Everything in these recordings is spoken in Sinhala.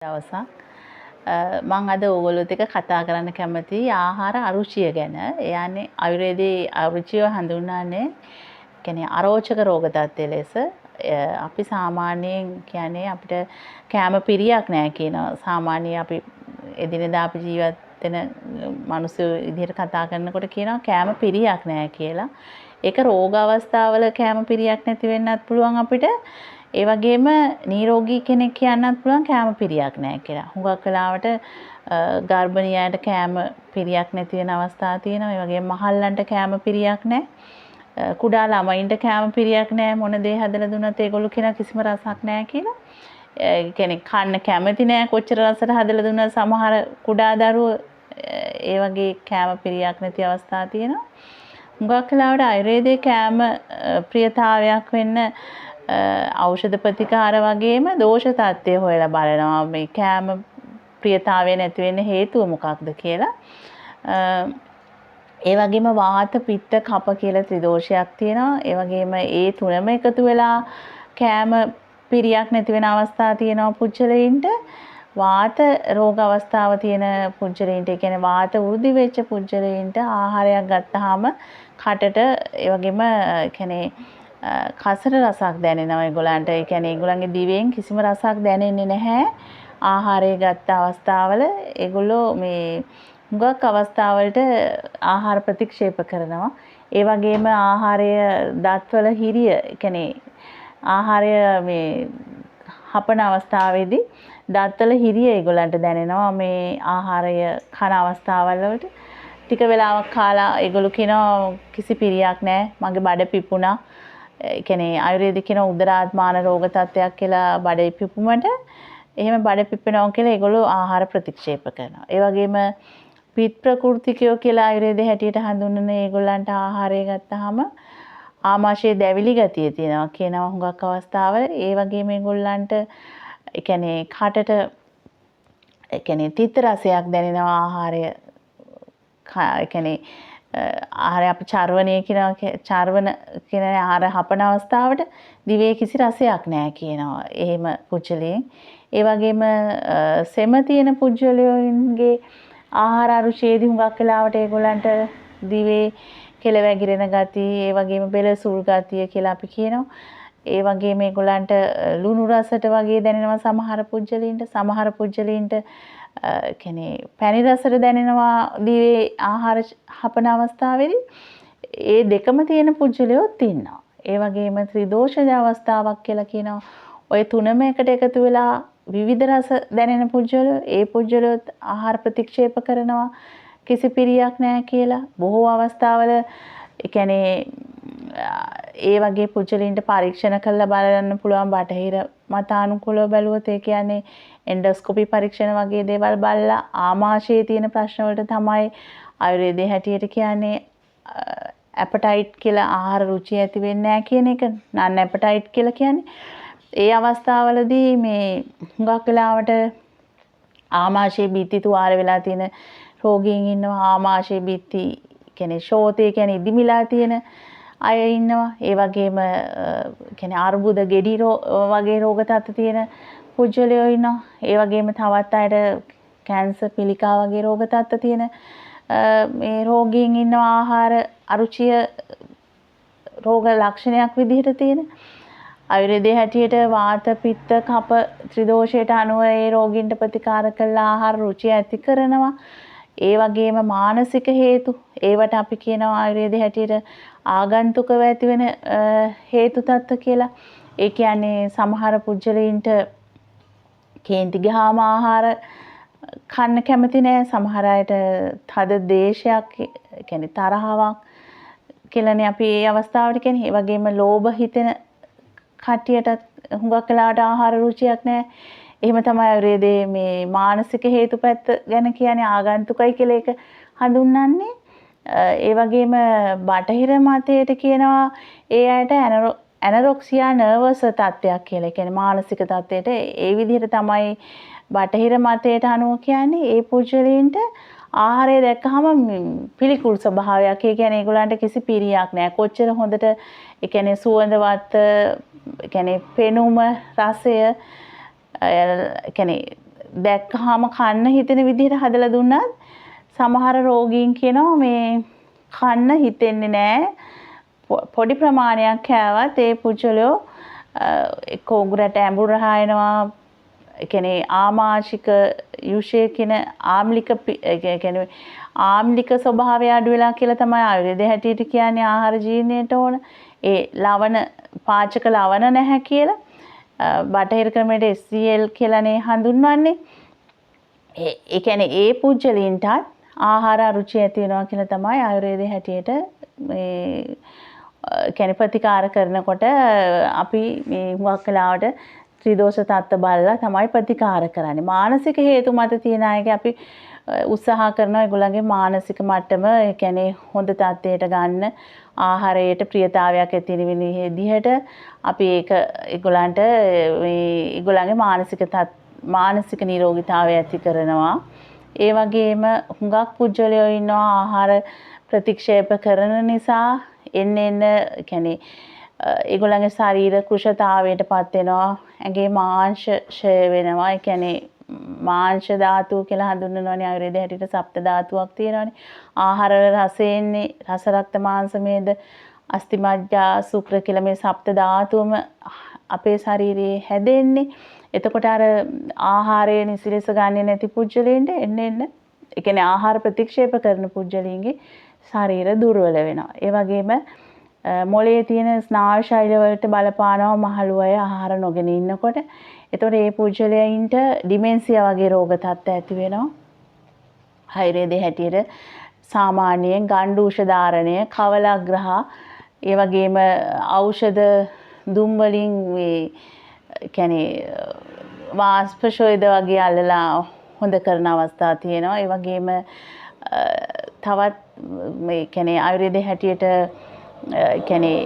දවසක් මම අද ඕගොල්ලොත් එක්ක කතා කරන්න කැමතියි ආහාර අරුචිය ගැන. ඒ යන්නේ ආයුර්වේදයේ අරුචිය හඳුන්වන්නේ කියන්නේ අරෝචක රෝග තත්ත්වය ලෙස. අපි සාමාන්‍යයෙන් කියන්නේ අපිට කැම පිරියක් නැහැ කියනවා. සාමාන්‍ය අපි එදිනෙදා අපි ජීවත් වෙන මිනිස්සු විදිහට කතා කරනකොට කියනවා කැම පිරියක් නැහැ කියලා. ඒක රෝග අවස්ථාවල කැම පිරියක් නැති වෙන්නත් පුළුවන් අපිට. ඒ වගේම නිරෝගී කෙනෙක් කියන්නත් පුළුවන් කැම පිරියක් නැහැ කියලා. හුඟක් වෙලාවට ගර්භණියයට කැම පිරියක් නැති වෙන අවස්ථා තියෙනවා. ඒ වගේම මහල්ලන්ට කැම පිරියක් නැහැ. කුඩා ළමයින්ට කැම පිරියක් නැහැ. මොන දේ හදලා දුන්නත් ඒගොල්ලෝ කියන කිසිම රසක් නැහැ කියලා. ඒ කියන්නේ කන්න කැමති නැහැ. කොච්චර රසට හදලා දුන්නත් සමහර කුඩා දරුවෝ ඒ වගේ කැම පිරියක් නැති අවස්ථා තියෙනවා. හුඟක් වෙලාවට ආයුර්වේදයේ කැම ප්‍රියතාවයක් වෙන්න ඖෂධ ප්‍රතිකාර වගේම දෝෂ තත්ත්වය හොයලා බලනවා මේ කැම ප්‍රියතාවය නැති වෙන්න හේතුව මොකක්ද කියලා. ඒ වගේම වාත පිත්ත කප කියලා ත්‍රිදෝෂයක් තියෙනවා. ඒ වගේම ඒ තුනම එකතු වෙලා කැම පිරියක් නැති වෙන අවස්ථා තියෙනවා පුච්චලයින්ට. වාත රෝග අවස්ථාව තියෙන පුච්චලයින්ට ඒ කියන්නේ වාත වෘද්ධි වෙච්ච පුච්චලයින්ට ආහාරයක් ගත්තාම කටට ඒ වගේම කියන්නේ කසර රසක් දැනෙනවා ඒගොල්ලන්ට. ඒ කියන්නේ ඒගොල්ලන්ගේ දිවෙන් කිසිම රසක් දැනෙන්නේ නැහැ. ආහාරය ගත්ත අවස්ථාවල ඒගොල්ලෝ මේ හුඟක් අවස්ථාවලට ආහාර ප්‍රතික්ෂේප කරනවා. ඒ වගේම ආහාරය දත්වල හිරිය, ඒ කියන්නේ ආහාරය මේ හපන අවස්ථාවේදී දත්වල හිරිය ඒගොල්ලන්ට දැනෙනවා මේ ආහාරය කන අවස්ථාවල් වලට. ටික වෙලාවක් කාලා ඒගොල්ලෝ කියනවා කිසි පිරියක් නැහැ. මගේ බඩ පිපුණා. ඒ කියන්නේ ආයුර්වේදික කියන උදරාත්මාන රෝග තත්ත්වයක් කියලා බඩ පිපුමට එහෙම බඩ පිපෙනවා කියලා ඒගොල්ලෝ ආහාර ප්‍රතික්ෂේප කරනවා. ඒ වගේම පිත් ප්‍රකෘතිකයෝ කියලා ආයුර්වේදයේ හැටියට හඳුන්වන ඒගොල්ලන්ට ආහාරය ගත්තාම ආමාශයේ දැවිලි ගතිය තියෙනවා කියනවා හුඟක් අවස්ථාවල. ඒ වගේම ඒගොල්ලන්ට ඒ කියන්නේ කටට ඒ කියන්නේ තිත්ත රසයක් දැනෙනවා ආහාරය ඒ කියන්නේ ආහාරය අපි චර්වණය කියනවා. චර්වණ කියන ආහාර හපන අවස්ථාවට දිවේ කිසි රසයක් නැහැ කියනවා. එහෙම පුච්චලයෙන්. ඒ වගේම සෙම තියෙන පුච්චලයන්ගේ ආහාර අරුචියේදී හුඟක් වෙලාවට ඒගොල්ලන්ට දිවේ කෙල වැగిරෙන ගතිය, ඒ වගේම බෙල සුල් ගතිය කියලා අපි කියනවා. ඒ වගේම ඒගොල්ලන්ට ලුණු රසට වගේ දැනෙනවා සමහර පුච්චලීන්ට. සමහර පුච්චලීන්ට කියන්නේ පැණි රසට දැනෙනවා දිවේ ආහාර හපන අවස්ථාවේදී. ඒ දෙකම තියෙන පුච්චලියොත් ඉන්නවා. ඒ වගේම ත්‍රිදෝෂජ අවස්ථාවක් කියලා කියනවා. ඔය තුනම එකට එකතු වෙලා විවිධ රස දැනෙන පුච්චලියෝ ඒ පුච්චලියොත් ආහාර ප්‍රතික්ෂේප කරනවා කිසි පිරියක් නැහැ කියලා. බොහෝ අවස්ථාවල ඒ කියන්නේ ඒ වගේ පුච්චලින්ට පරීක්ෂණ කරලා බලන්න පුළුවන් බටහිර මතානුකූලව බැලුවොත් ඒ කියන්නේ එන්ඩොස්කෝපි පරීක්ෂණ වගේ දේවල් බලලා ආමාශයේ තියෙන ප්‍රශ්න වලට තමයි ආයුර්වේදයේ හැටියට කියන්නේ ඇපටයිට් කියලා ආහාර රුචිය ඇති වෙන්නේ නැහැ කියන එක. නන් ඇපටයිට් කියලා කියන්නේ. ඒ අවස්ථාවලදී මේ හුඟක් වෙලාවට ආමාශයේ බිත්ති තුවාල වෙලා තියෙන රෝගීන් ඉන්නවා. ආමාශයේ බිත්ති කියන්නේ ශෝතය කියන්නේ ඉදිමිලා තියෙන අය ඉන්නවා. ඒ වගේම කියන්නේ අර්බුද ගෙඩි වගේ රෝග තත්ත්ව තියෙන පුජ්‍යලයෝ ඉන්නවා. ඒ වගේම තවත් අයට කැන්සර් පිළිකා වගේ රෝග තත්ත්ව තියෙන මේ රෝගීන් ඉන්නවා. ආහාර අරුචිය රෝග ලක්ෂණයක් විදිහට තියෙන. ආයුර්වේදයේ හැටියට වාත පිත්ත කප ත්‍රිදෝෂයට අනුව ඒ රෝගීන්ට ප්‍රතිකාර කළ ආහාර රුචිය ඇති කරනවා. ඒ වගේම මානසික හේතු ඒවට අපි කියනවා ආයුර්වේදයේ හැටියට ආගන්තුකව ඇති වෙන හේතු තත්ත්ව කියලා. ඒ කියන්නේ සමහර පුජ්‍යලීන්ට කේන්ති ගහම ආහාර කන්න කැමති නෑ. සමහර අයට තද දේශයක් කියන්නේ තරහාවක් කියලානේ අපි මේ අවස්ථාවට කියන්නේ. ඒ වගේම ලෝභ හිතෙන කට්ටියටත් හුඟක් වෙලාවට ආහාර රුචියක් නෑ. එහෙම තමයි ආයුර්වේදයේ මේ මානසික හේතු පැත්ත ගැන කියන්නේ ආගන්තුකයි කියලා ඒක හඳුන්වන්නේ. ඒ වගේම බටහිර මතයට කියනවා ඒ අයට ඇනොරෙක්සියා නර්වස් තත්ත්වයක් කියලා. ඒ කියන්නේ මානසික තත්ත්වයට ඒ විදිහට තමයි බටහිර මතයට අනුව කියන්නේ. ඒ පුජ්‍යලීන්ට ආහාරය දැක්කහම පිළිකුල් ස්වභාවයක්. ඒ කියන්නේ ඒගොල්ලන්ට කිසි පිරියක් නැහැ. කොච්චර හොඳට ඒ කියන්නේ සුවඳවත් ඒ කියන්නේ පෙනුම රසය ඒ කියන්නේ දැක්කහම කන්න හිතෙන විදිහට හදලා දුන්නත් සමහර රෝගීන් කියනවා මේ කන්න හිතෙන්නේ නැහැ. පොඩි ප්‍රමාණයක් කෑවත් ඒ පුජ්‍යලෝ එක්ක උගුරට ඇඹුල් රහයනවා. ඒ කියන්නේ ආමාශික යුෂය කියන ආම්ලික ස්වභාවය අඩු වෙලා කියලා තමයි ආයුර්වේදයේ හැටියට කියන්නේ ආහාර ජීර්ණයට ඕන. ඒ ලවණ පාචක ලවණ නැහැ කියලා. බටහිර ක්‍රමයට SCL කියලානේ හඳුන්වන්නේ. ඒ කියන්නේ ඒ පුජ්‍යලින්ටත් ආහාර අරුචිය ඇති වෙනවා කියලා තමයි ආයුර්වේදයේ හැටියට මේ කියන්නේ ප්‍රතිකාර කරනකොට අපි මේ හුඟක් වෙලාවට ත්‍රිදෝෂ තත්ත්ව බලලා තමයි ප්‍රතිකාර කරන්නේ. මානසික හේතු මත තියෙන අයගේ අපි උත්සාහ කරනවා ඒගොල්ලන්ගේ මානසික මට්ටම ඒ කියන්නේ හොඳ තත්ත්වයට ගන්න ආහාරයට ප්‍රියතාවයක් ඇති වෙන විදිහට අපි ඒක ඒගොල්ලන්ට මේ ඒගොල්ලන්ගේ මානසික නිරෝගීතාවය ඇති කරනවා. ඒ වගේම හුඟක් පුජ්‍යලයෝ ඉන්නවා ආහාර ප්‍රතික්ෂේප කරන නිසා එන්න කියන්නේ ඒගොල්ලන්ගේ ශරීර කෘෂතාවයටපත් වෙනවා. ඇඟේ මාංශ ක්ෂය වෙනවා. ඒ කියන්නේ මාංශ ධාතුව කියලා හඳුන්වනවානේ ආයුර්වේදයේ හැටියට සප්ත ධාතුවක් තියෙනවානේ. ආහාර රසයෙන්නේ රස රක්ත මාංශ මේද අස්ථි මජ්ජා ශුක්‍ර කියලා මේ සප්ත ධාතුවම අපේ ශරීරයේ හැදෙන්නේ. එතකොට අර ආහාරය නිසිලෙස ගන්නේ නැති පුජ්‍යලෙන්ට එන්න ඒ කියන්නේ ආහාර ප්‍රතික්ෂේප කරන පුජ්‍යලින්ගේ ශරීර දුර්වල වෙනවා. ඒ වගේම මොළයේ තියෙන ස්නායු ශෛල වලට බලපානවා මහලු අය ආහාර නොගෙන ඉන්නකොට. එතකොට මේ පුජ්‍යලයන්ට ඩිමෙන්සියා වගේ රෝග තත්ත්ව ඇති වෙනවා. ආයුර්වේදයේ හැටියට සාමාන්‍යයෙන් ගණ්ඩූෂ ධාරණය, කවලග්‍රහ, ඒ වගේම ඖෂධ දුම් වලින් මේ කියන්නේ වාෂ්පශෝයද වගේ අල්ලලා හොඳ කරන අවස්ථා තියෙනවා. ඒ වගේම තවත් මේ කියන්නේ ආයුර්වේදයේ හැටියට කියන්නේ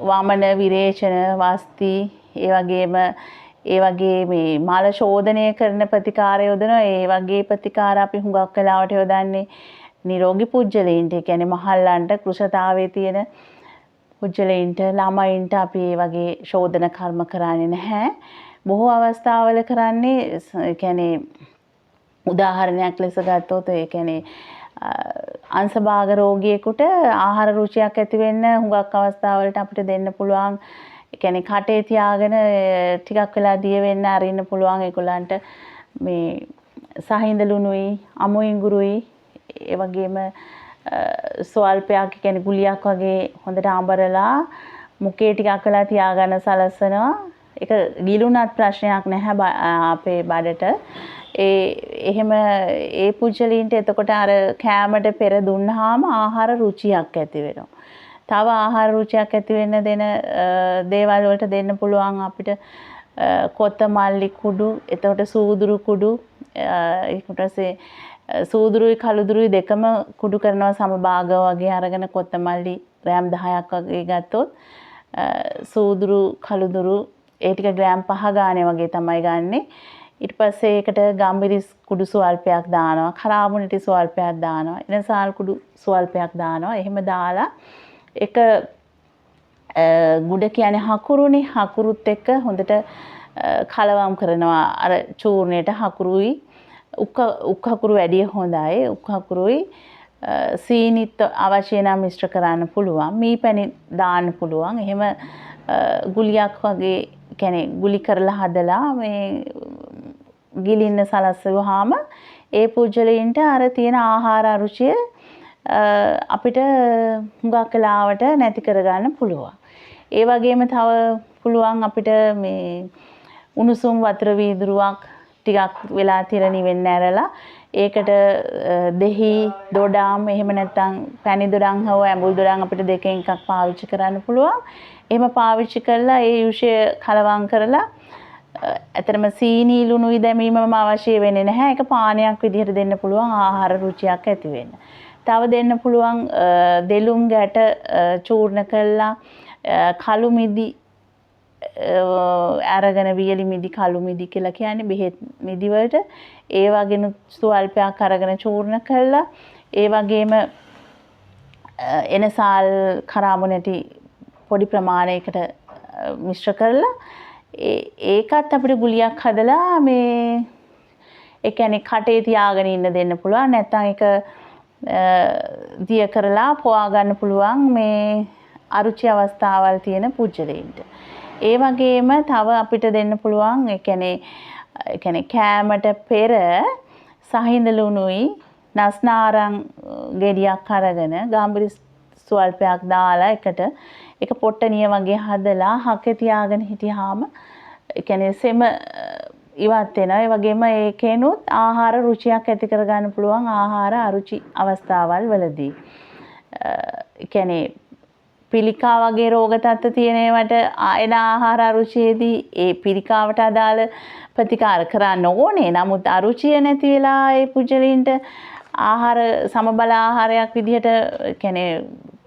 වාමන විරේචන වස්ති ඒ වගේ මේ මල ශෝධනය කරන ප්‍රතිකාර යොදනවා. ඒ වගේ ප්‍රතිකාර අපි හුඟක් වෙලාවට යොදන්නේ නිරෝගී පුජ්‍යලයින්ට. ඒ කියන්නේ මහල්ලන්ට කෘෂතාවයේ තියෙන පුජ්‍යලයින්ට ළමයින්ට අපි ඒ වගේ ශෝධන කර්ම කරන්නේ නැහැ. බොහෝ අවස්ථාවල කරන්නේ ඒ කියන්නේ උදාහරණයක් ලෙස ගත්තොත් ඒ කියන්නේ අංශභාග රෝගියෙකුට ආහාර රුචියක් ඇති වෙන්න හුඟක් අවස්ථාවලට අපිට දෙන්න පුළුවන්. ඒ කියන්නේ කටේ තියාගෙන ටිකක් වෙලා දිය වෙන්න අරින්න පුළුවන් ඒගොල්ලන්ට මේ සහින්ද ලුණුයි අමු ඉඟුරුයි ඒ වගේම ස්වල්පයක් කියන්නේ ගුලියක් වගේ හොඳට අඹරලා මුකේ ටිකක් වෙලා තියාගන්න සලසනවා. ඒක ගිලුණත් ප්‍රශ්නයක් නැහැ අපේ බඩට. එහෙම ඒ පුජ්‍යලීන්ට එතකොට අර කෑමට පෙර දුන්නාම ආහාර රුචියක් ඇති වෙනවා. තව ආහාර රුචියක් ඇති වෙන්න දෙන දේවල් වලට දෙන්න පුළුවන් අපිට කොත්තමල්ලි කුඩු, එතකොට සූදුරු කුඩු, ඊට පස්සේ සූදුරුයි කළුදුරුයි දෙකම කුඩු කරනවා සමභාග වගේ අරගෙන කොත්තමල්ලි ග්‍රෑම් 10ක් වගේ ගත්තොත් සූදුරු කළුදුරු ඒ ටික ග්‍රෑම් 5 ගානේ වගේ තමයි ගන්නෙ. ඊට පස්සේ ඒකට ගම්බිරිස් කුඩු සුවල්පයක් දානවා, කරාබුනිටි සුවල්පයක් දානවා, එනසාල් කුඩු සුවල්පයක් දානවා. එහෙම දාලා එක ගුඩ කියන්නේ හකුරුනේ. හකුරුත් එක්ක හොඳට කලවම් කරනවා. අර චූර්ණයට හකුරුයි උක් හකුරු වැඩි හොඳයි. උක් හකුරුයි සීනිත් අවශ්‍ය නම් මිශ්‍ර කරන්න පුළුවන්. මී පැණි දාන්න පුළුවන්. එහෙම ගුලියක් වගේ කියන්නේ ගුලි කරලා හදලා මේ ගිලින්න සලස්සුවාම ඒ පුජ්‍යලයින්ට අර තියෙන ආහාර අරුචිය අපිට හුඟක් වෙලාවට නැති කරගන්න පුළුවන්. ඒ වගේම තව පුළුවන් අපිට මේ උණුසුම් වතුර වීදුරුවක් ටිකක් වෙලා තිරණි වෙන්න ඇරලා ඒකට දෙහි දොඩම් එහෙම නැත්නම් පැණි දොඩම් හෝ ඇඹුල් දොඩම් අපිට දෙකෙන් එකක් පාවිච්චි කරන්න පුළුවන්. එහෙම පාවිච්චි කරලා ඒ යුෂය කලවම් කරලා ඇතරම සීනි ලුණුයි දැමීමම අවශ්‍ය වෙන්නේ නැහැ. ඒක පානයක් විදිහට දෙන්න පුළුවන් ආහාර රුචියක් ඇති වෙන්න. තව දෙන්න පුළුවන් දෙලුම් ගැට චූර්ණ කරලා කළු මිදි අරගෙන වියලි මිදි කළු මිදි කියලා කියන්නේ බෙහෙත් මිදි වලට ඒ වගේන ස්වල්පයක් අරගෙන චූර්ණ කරලා ඒ වගේම එනසාල් කරාබු නැටි පොඩි ප්‍රමාණයකට මිශ්‍ර කරලා ඒකත් අපිට ගුලියක් හදලා මේ ඒ කියන්නේ කටේ තියාගෙන ඉන්න දෙන්න පුළුවන්. නැත්නම් ඒක දිය කරලා පොවා ගන්න පුළුවන් මේ අරුචි අවස්ථාවල් තියෙන පුජ්‍යලයින්ට. ඒ වගේම තව අපිට දෙන්න පුළුවන් ඒ කියන්නේ කෑමට පෙර සහිඳ ලුණුයි නස්නාරං ගෙඩියක් අරගෙන ගාම්බරි ස්වල්පයක් දාලා එක පොට්ටනිය වගේ හදලා හකේ තියාගෙන හිටියාම ඒ කියන්නේ සෙම ඉවත් වෙනවා. ඒ වගේම ඒකේනොත් ආහාර රුචියක් ඇති කරගන්න පුළුවන් ආහාර අරුචි අවස්ථාවල් වලදී. ඒ කියන්නේ පිළිකා වගේ රෝග තත්ත්ව තියෙන ඒවට එන ආහාර අරුචියේදී ඒ පිළිකාවට අදාළ ප්‍රතිකාර කරන්න ඕනේ. නමුත් අරුචිය නැති වෙලා ඒ පුජ්‍යලින්ට ආහාර සමබල ආහාරයක් විදිහට කියන්නේ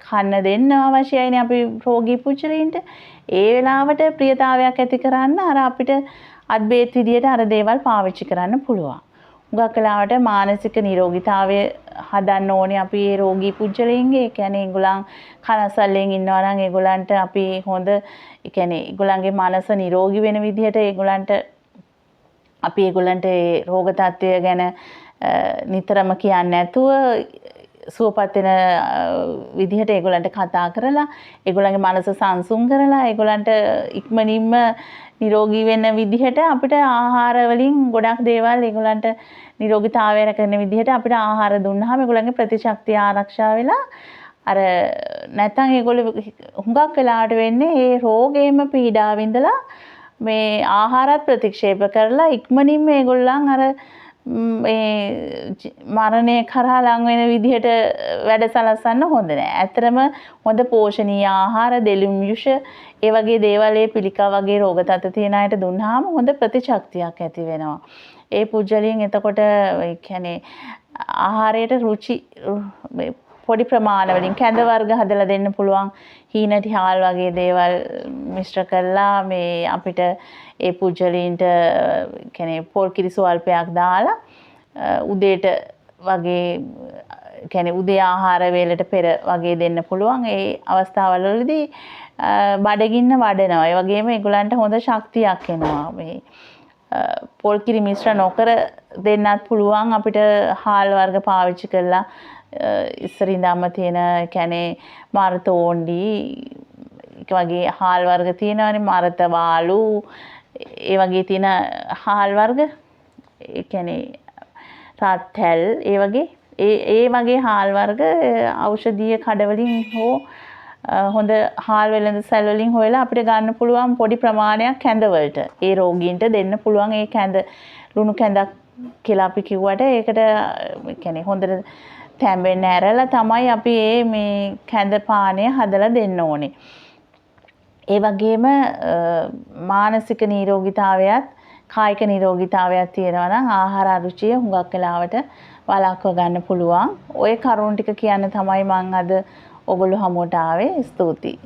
කන්න දෙන්න අවශ්‍යයිනේ අපි රෝගී පුජ්‍යලින්ට. ඒ වෙලාවට ප්‍රියතාවයක් ඇති කරන්න අර අපිට අත්බේත් විදියට අර දේවල් පාවිච්චි කරන්න පුළුවන්. හුඟක් වෙලාවට මානසික නිරෝගීතාවය හදන්න ඕනේ අපි ඒ රෝගී පුජ්‍යලයින්ගේ. ඒ කියන්නේ ඒගොල්ලන් කනසල්ලෙන් ඉන්නවා නම් ඒගොල්ලන්ට අපි හොඳ ඒ කියන්නේ ඒගොල්ලන්ගේ මනස නිරෝගී වෙන විදිහට ඒගොල්ලන්ට අපි ඒගොල්ලන්ට ඒ රෝග තත්ත්වය ගැන නිතරම කියන්නේ නැතුව සුවපත් වෙන විදිහට ඒගොල්ලන්ට කතා කරලා ඒගොල්ලන්ගේ මනස සංසුන් කරලා ඒගොල්ලන්ට ඉක්මනින්ම නිරෝගී වෙන විදිහට අපිට ආහාර වලින් ගොඩක් දේවල් ඒගොල්ලන්ට නිරෝගීතාවය රැකගෙන විදිහට අපිට ආහාර දුන්නාම ඒගොල්ලන්ගේ ප්‍රතිශක්තිය ආරක්ෂා වෙලා අර නැත්නම් ඒගොල්ලෝ හුඟක් වෙලාවට වෙන්නේ ඒ රෝගේම පීඩාව විඳලා මේ ආහාරත් ප්‍රතික්ෂේප කරලා ඉක්මනින්ම ඒගොල්ලන් අර මේ මරණය කරා ලං වෙන විදිහට වැඩ සලස්සන්න හොඳ නෑ. ඇත්තටම හොඳ පෝෂණීය ආහාර දෙලුම් යුෂ ඒ වගේ දේවල් ඒ පිළිකා වගේ රෝග තත්ත්ව තියෙන අයට දුන්නාම හොඳ ප්‍රතිශක්තියක් ඇති වෙනවා. ඒ පුජ්‍යලින් එතකොට ඒ කියන්නේ ආහාරයට රුචි පොඩි ප්‍රමාණ වලින් කැඳ වර්ග හදලා දෙන්න පුළුවන්. හීනටි හාල් වගේ දේවල් මිශ්‍ර කරලා මේ අපිට ඒ පුජ්‍යලින්ට කියන්නේ පොල් කිරි සුවල්පයක් දාලා උදේට වගේ කියන්නේ උදේ ආහාර වේලට පෙර වගේ දෙන්න පුළුවන්. ඒ අවස්ථාවල වලදී බඩගින්න වඩනවා. ඒ වගේම ඒගොල්ලන්ට හොඳ ශක්තියක් එනවා. මේ පොල් කිරි මිශ්‍ර නොකර දෙන්නත් පුළුවන් අපිට හාල් වර්ග පාවිච්චි කරලා ඉස්සර ඉඳන්ම තියෙන කියන්නේ මාර්තෝණ්ඩි වගේ හාල් වර්ග තියෙනවානේ මරත වාලු ඒ වගේ තියෙන හාල් වර්ග ඒ කියන්නේ රත්හැල් ඒ වගේ හාල් වර්ග ඖෂධීය කඩවලින් හෝ හොඳ හාල් වෙළඳ සැල් වලින් හොයලා අපිට ගන්න පුළුවන් පොඩි ප්‍රමාණයක් කැඳ වලට ඒ රෝගීන්ට දෙන්න පුළුවන්. ඒ කැඳ ලුණු කැඳක් කියලා අපි කිව්වට ඒකට කියන්නේ හොඳට තැඹෙන්න ඇරලා තමයි අපි මේ කැඳ පානය හදලා දෙන්න ඕනේ. ඒ වගේම මානසික නිරෝගීතාවයත් කායික නිරෝගීතාවයක් තියෙනවා නම් ආහාර අරුචිය හුඟක් වෙලාවට වළක්ව ගන්න පුළුවන්. ওই කරුණු ටික කියන්න තමයි මම අද ඔගොල්ලෝ හමුවට ආවේ. ස්තුතියි.